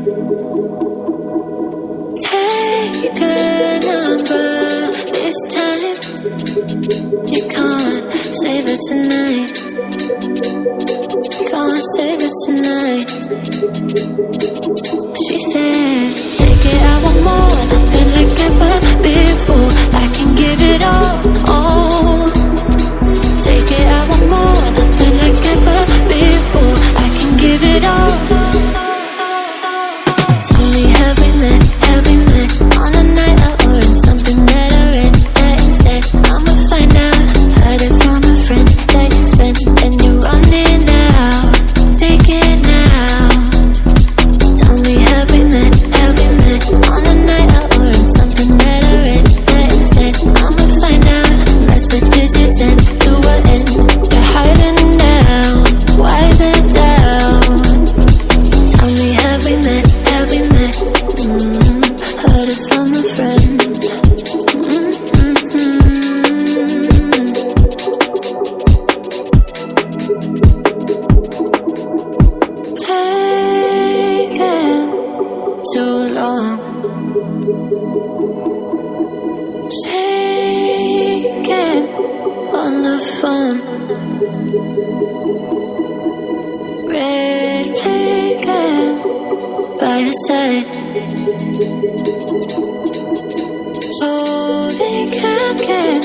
Take a number this time. You can't save it tonight. Can't save it tonight. She said, take it, I want more. Nothing like ever before. I can give it all. Take it, I want more. Nothing like ever before. I can give it all. Tell me, have we met? Have we met on a night out or in something that I read? That instead, I'ma find out. Heard it from a friend that you spent and you're running out. Take it now. Tell me, have we met? Have we met on a night out or in something that I read? That instead, I'ma find out. Messages you sent to an end. You're hiding now. Why the doubt? Tell me, have we met? Have we met? Heard it from a friend. Taking too long. Shaking on the phone. Red flagging by your side. So they can't get